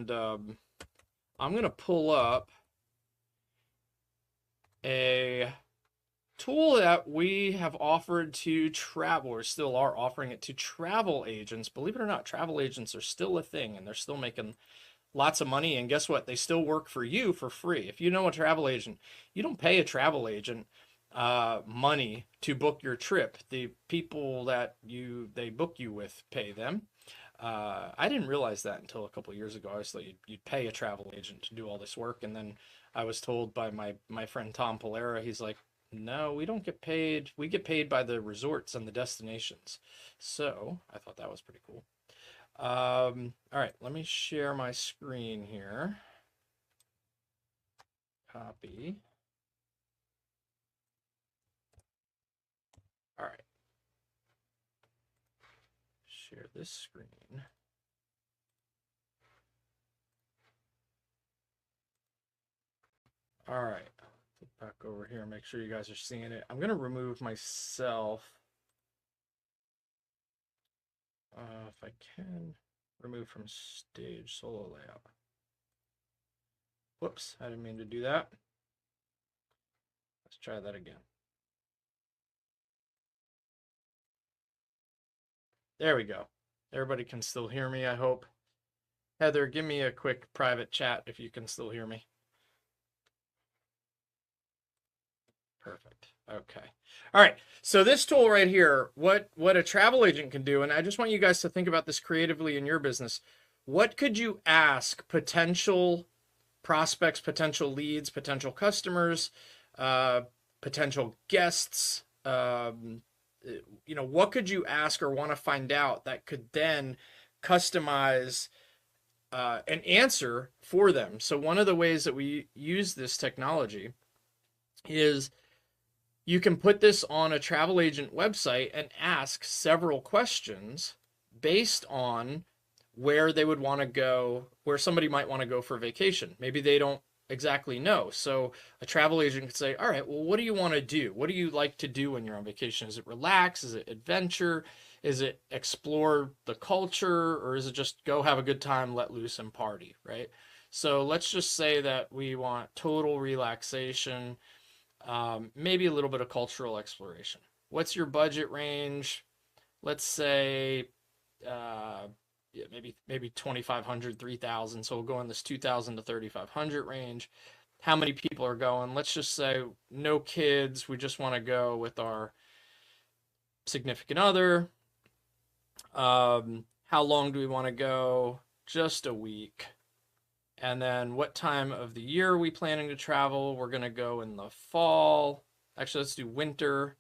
and I'm going to pull up a tool that we have offered to travelers, still are offering it to travel agents. Believe it or not, travel agents are still a thing, and they're still making lots of money. And guess what? They still work for you for free. If you know a travel agent, you don't pay a travel agent money to book your trip. The people that they book you with pay them. I didn't realize that until a couple of years ago. I always thought you'd pay a travel agent to do all this work, and then I was told by my friend Tom Polera, he's like, no, we don't get paid. We get paid by the resorts and the destinations. So I thought that was pretty cool. All right, let me share my screen here. Copy. All right. Share this screen. All right. Flip back over here. Make sure you guys are seeing it. I'm going to remove myself. If I can, remove from stage solo layout. Whoops, I didn't mean to do that. Let's try that again. There we go. Everybody can still hear me, I hope. Heather, give me a quick private chat if you can still hear me. Perfect. Okay. All right. So this tool right here, what a travel agent can do, and I just want you guys to think about this creatively in your business. What could you ask potential prospects, potential leads, potential customers, potential guests? What could you ask or want to find out that could then customize an answer for them? So one of the ways that we use this technology is you can put this on a travel agent website and ask several questions based on where they would want to go, where somebody might want to go for vacation. Maybe they don't exactly know. So a travel agent could say, all right, well, what do you want to do? What do you like to do when you're on vacation? Is it relax? Is it adventure? Is it explore the culture? Or is it just go have a good time, let loose and party, right? So let's just say that we want total relaxation, maybe a little bit of cultural exploration. What's your budget range? Let's say, yeah, maybe 2,500, 3,000. So we'll go in this 2,000 to 3,500 range. How many people are going? Let's just say no kids. We just want to go with our significant other. How long do we want to go? Just a week. And then what time of the year are we planning to travel? We're going to go in the fall. Actually, let's do winter.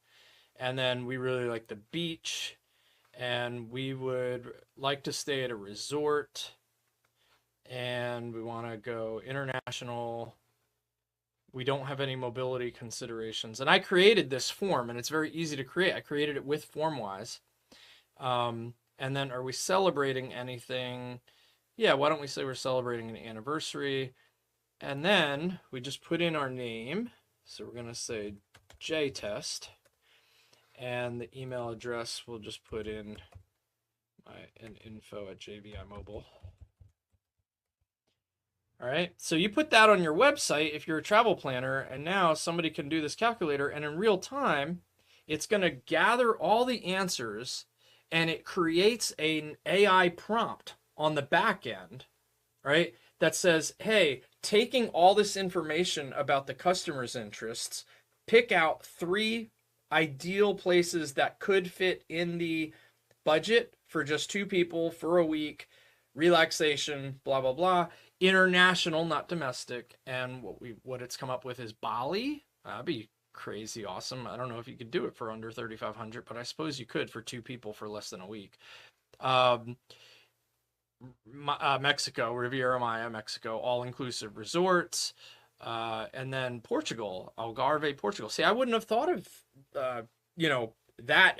And then we really like the beach. And we would like to stay at a resort. And we want to go international. We don't have any mobility considerations. And I created this form, and it's very easy to create. I created it with Formwise. And then are we celebrating anything? Yeah, why don't we say we're celebrating an anniversary? And then we just put in our name. So we're going to say JTest. And the email address, we'll just put in an info at JVI Mobile. All right, so you put that on your website if you're a travel planner, and now somebody can do this calculator, and in real time, it's going to gather all the answers, and it creates an AI prompt on the back end, right, that says, hey, taking all this information about the customer's interests, pick out 3 ideal places that could fit in the budget for just 2 people for a week, relaxation, blah, blah, blah, international, not domestic. And what it's come up with is Bali. That'd be crazy awesome. I don't know if you could do it for under 3,500, but I suppose you could for 2 people for less than a week. Mexico, Riviera Maya, Mexico, all-inclusive resorts. And then Portugal, Algarve, Portugal. See, I wouldn't have thought of, that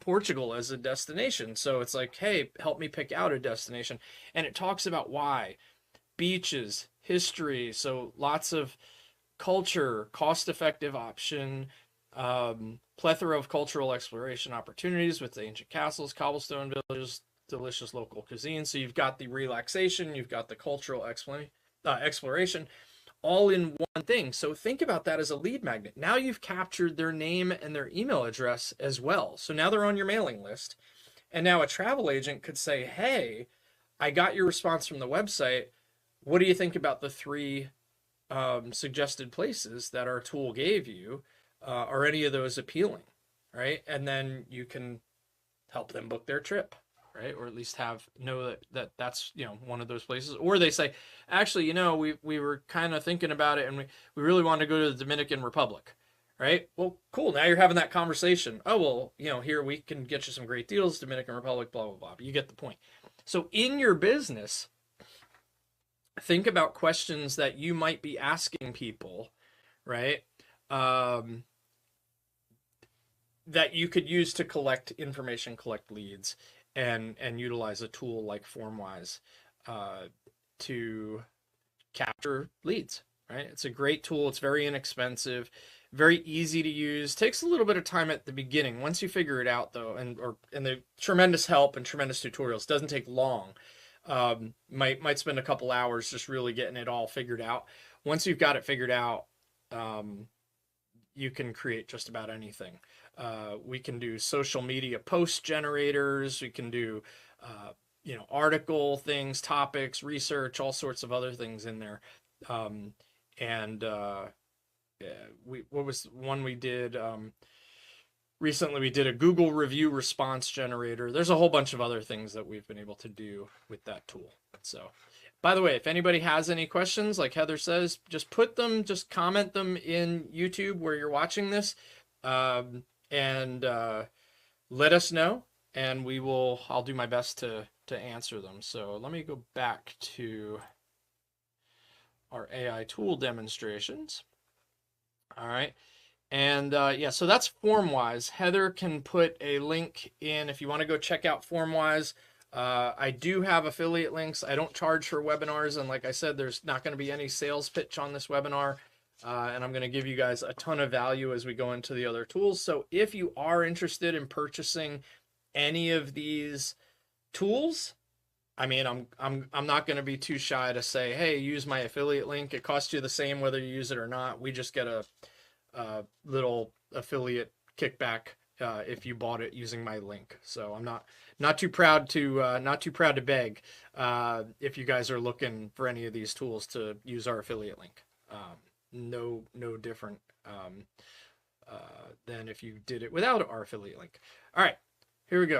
Portugal as a destination. So it's like, hey, help me pick out a destination. And it talks about why. Beaches, history, so lots of culture, cost-effective option, plethora of cultural exploration opportunities with the ancient castles, cobblestone villages, delicious local cuisine. So you've got the relaxation, you've got the cultural exploration, all in one thing. So think about that as a lead magnet. Now you've captured their name and their email address as well. So now they're on your mailing list. And now a travel agent could say, hey, I got your response from the website. What do you think about the 3 suggested places that our tool gave you? Are any of those appealing? Right? And then you can help them book their trip, right? Or at least know that that's, one of those places. Or they say, actually, we were kind of thinking about it and we really want to go to the Dominican Republic, right? Well, cool. Now you're having that conversation. Oh, well, here we can get you some great deals, Dominican Republic, blah, blah, blah. You get the point. So in your business, think about questions that you might be asking people, right? That you could use to collect information, collect leads, and utilize a tool like Formwise to capture leads, right? It's a great tool. It's very inexpensive, very easy to use. Takes a little bit of time at the beginning. Once you figure it out, though, and the tremendous help and tremendous tutorials, doesn't take long. Might spend a couple hours just really getting it all figured out. Once you've got it figured out, you can create just about anything. We can do social media post generators. We can do, article things, topics, research, all sorts of other things in there. What was one we did recently? We did a Google review response generator. There's a whole bunch of other things that we've been able to do with that tool. So, by the way, if anybody has any questions, like Heather says, just comment them in YouTube where you're watching this. And let us know, and I'll do my best to answer them. So let me go back to our AI tool demonstrations. All right. And so that's Formwise. Heather can put a link in if you want to go check out Formwise. I do have affiliate links. I don't charge for webinars. And like I said, there's not going to be any sales pitch on this webinar. And I'm going to give you guys a ton of value as we go into the other tools. So if you are interested in purchasing any of these tools, I mean, I'm not going to be too shy to say, hey, use my affiliate link. It costs you the same whether you use it or not. We just get a little affiliate kickback if you bought it using my link. So I'm not too proud to beg if you guys are looking for any of these tools to use our affiliate link. No different than if you did it without our affiliate link. All right, here we go.